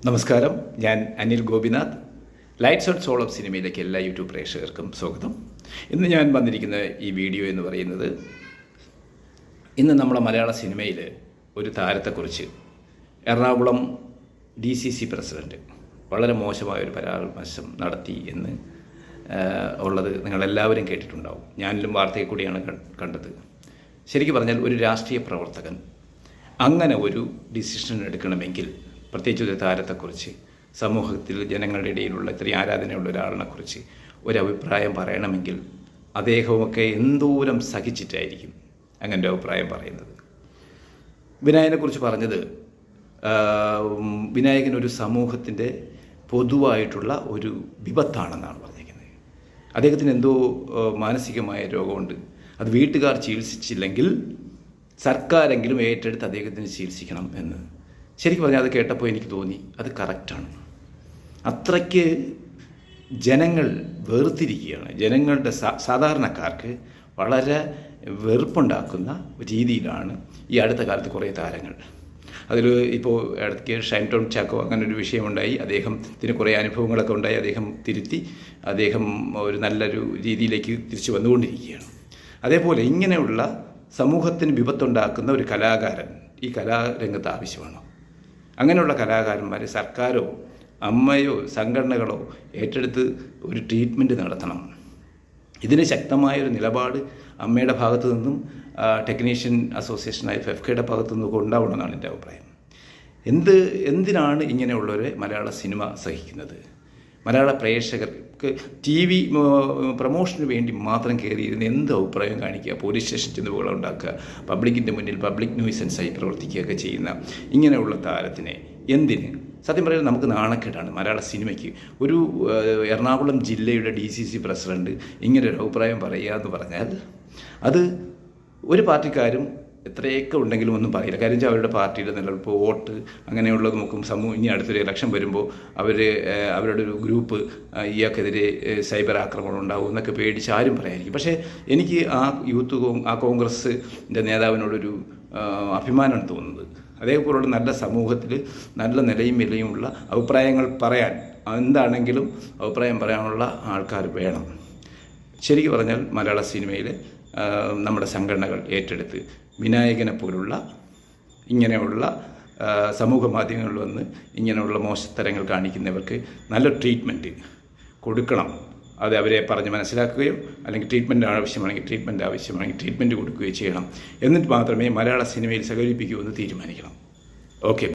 നമസ്കാരം, ഞാൻ Anil Gopinath. Lights on soul of സിനിമയിലേക്ക് എല്ലാ യൂട്യൂബ് പ്രേക്ഷകർക്കും സ്വാഗതം. ഇന്ന് ഞാൻ വന്നിരിക്കുന്ന ഈ വീഡിയോ എന്ന് പറയുന്നത്, ഇന്ന് നമ്മുടെ മലയാള സിനിമയിൽ ഒരു താരത്തെക്കുറിച്ച് എറണാകുളം DCC പ്രസിഡൻറ്റ് വളരെ മോശമായൊരു പരാമർശം നടത്തി എന്ന് ഉള്ളത് നിങ്ങളെല്ലാവരും കേട്ടിട്ടുണ്ടാവും. ഞാനിലും വാർത്തയിൽ കൂടിയാണ് കണ്ടത്. ശരിക്കും പറഞ്ഞാൽ ഒരു രാഷ്ട്രീയ പ്രവർത്തകൻ അങ്ങനെ ഒരു ഡിസിഷൻ എടുക്കണമെങ്കിൽ, പ്രത്യേകിച്ച് ഒരു താരത്തെക്കുറിച്ച്, സമൂഹത്തിൽ ജനങ്ങളുടെ ഇടയിലുള്ള ഇത്രയും ആരാധനയുള്ള ഒരാളിനെക്കുറിച്ച് ഒരു അഭിപ്രായം പറയണമെങ്കിൽ അദ്ദേഹമൊക്കെ എന്തോരം സഹിച്ചിട്ടായിരിക്കും അങ്ങനെ ഒരു അഭിപ്രായം പറയുന്നത്. വിനായകനെക്കുറിച്ച് പറഞ്ഞത്, വിനായകൻ ഒരു സമൂഹത്തിൻ്റെ പൊതുവായിട്ടുള്ള ഒരു വിപത്താണെന്നാണ് പറഞ്ഞിരിക്കുന്നത്. അദ്ദേഹത്തിന് എന്തോ മാനസികമായ രോഗമുണ്ട്. അത് വീട്ടുകാർ ചികിത്സിച്ചില്ലെങ്കിൽ സർക്കാരെങ്കിലും ഏറ്റെടുത്ത് അദ്ദേഹത്തിന് ചികിത്സിക്കണം എന്ന്. ശരിക്കും പറഞ്ഞാൽ അത് കേട്ടപ്പോൾ എനിക്ക് തോന്നി അത് കറക്റ്റാണ്. അത്രയ്ക്ക് ജനങ്ങൾ വേർതിരിക്കുകയാണ്. ജനങ്ങളുടെ സാധാരണക്കാർക്ക് വളരെ വെറുപ്പുണ്ടാക്കുന്ന രീതിയിലാണ് ഈ അടുത്ത കാലത്ത് കുറേ താരങ്ങൾ. അതിൽ ഇപ്പോൾ ഇടയ്ക്ക് ഷൈൻ ടോം ചാക്കോ അങ്ങനെ ഒരു വിഷയമുണ്ടായി. അദ്ദേഹത്തിന് കുറേ അനുഭവങ്ങളൊക്കെ ഉണ്ടായി. അദ്ദേഹം തിരുത്തി, അദ്ദേഹം ഒരു നല്ലൊരു രീതിയിലേക്ക് തിരിച്ചു വന്നുകൊണ്ടിരിക്കുകയാണ്. അതേപോലെ ഇങ്ങനെയുള്ള സമൂഹത്തിന് വിപത്തുണ്ടാക്കുന്ന ഒരു കലാകാരൻ ഈ കലാരംഗത്ത് ആവശ്യമാണ്. അങ്ങനെയുള്ള കലാകാരന്മാരെ സർക്കാരോ അമ്മയോ സംഘടനകളോ ഏറ്റെടുത്ത് ഒരു ട്രീറ്റ്മെൻറ്റ് നടത്തണം. ഇതിന് ശക്തമായൊരു നിലപാട് അമ്മയുടെ ഭാഗത്തു നിന്നും ടെക്നീഷ്യൻ അസോസിയേഷനായ FFKയുടെ ഭാഗത്തു നിന്നൊക്കെ ഉണ്ടാവണമെന്നാണ് എൻ്റെ അഭിപ്രായം. എന്തിനാണ് ഇങ്ങനെയുള്ളവരെ മലയാള സിനിമ സഹിക്കുന്നത്? മലയാള പ്രേക്ഷകർക്ക് TV പ്രൊമോഷന് വേണ്ടി മാത്രം കയറിയിരുന്ന് എന്ത് അഭിപ്രായം കാണിക്കുക, പോലീസ് സ്റ്റേഷൻ ചെന്ന് ബഹളം ഉണ്ടാക്കുക, പബ്ലിക്കിൻ്റെ മുന്നിൽ പബ്ലിക് ന്യൂസൻസായി പ്രവർത്തിക്കുകയൊക്കെ ചെയ്യുന്ന ഇങ്ങനെയുള്ള താരത്തിനെ എന്തിന്? സത്യം പറയുന്നത് നമുക്ക് നാണക്കേടാണ് മലയാള സിനിമയ്ക്ക്. ഒരു എറണാകുളം ജില്ലയുടെ DCC പ്രസിഡൻറ്റ് ഇങ്ങനൊരു അഭിപ്രായം പറയുക എന്ന് പറഞ്ഞാൽ അത് ഒരു പാർട്ടിക്കാരും എത്രയൊക്കെ ഉണ്ടെങ്കിലും ഒന്നും പറയില്ല. കാര്യം വെച്ചാൽ അവരുടെ പാർട്ടിയുടെ നിലനിൽപ്പ്, വോട്ട് അങ്ങനെയുള്ളത് നോക്കും. ഇനി അടുത്തൊരു ഇലക്ഷൻ വരുമ്പോൾ അവരുടെ ഒരു ഗ്രൂപ്പ് ഇയാൾക്കെതിരെ സൈബർ ആക്രമണം ഉണ്ടാവും എന്നൊക്കെ പേടിച്ച് ആരും പറയായിരിക്കും. പക്ഷേ എനിക്ക് ആ കോൺഗ്രസിൻ്റെ നേതാവിനോടൊരു അഭിമാനമാണ് തോന്നുന്നത്. അതേപോലുള്ള നല്ല സമൂഹത്തിൽ നല്ല നിലയും വിലയുമുള്ള അഭിപ്രായങ്ങൾ പറയാൻ, എന്താണെങ്കിലും അഭിപ്രായം പറയാനുള്ള ആൾക്കാർ വേണം. ശരിക്കും പറഞ്ഞാൽ മലയാള സിനിമയിൽ നമ്മുടെ സംഘടനകൾ ഏറ്റെടുത്ത് വിനായകനെ പോലുള്ള ഇങ്ങനെയുള്ള സമൂഹ മാധ്യമങ്ങളിൽ വന്ന് ഇങ്ങനെയുള്ള മോശത്തരങ്ങൾ കാണിക്കുന്നവർക്ക് നല്ല ട്രീറ്റ്മെൻറ്റ് കൊടുക്കണം. അത് അവരെ പറഞ്ഞ് മനസ്സിലാക്കുകയോ അല്ലെങ്കിൽ ട്രീറ്റ്മെൻറ്റ് ആവശ്യമാണെങ്കിൽ ട്രീറ്റ്മെൻറ്റ് കൊടുക്കുകയോ ചെയ്യണം. എന്നിട്ട് മാത്രമേ മലയാള സിനിമയിൽ സഹകരിപ്പിക്കൂ എന്ന് തീരുമാനിക്കണം. ഓക്കെ.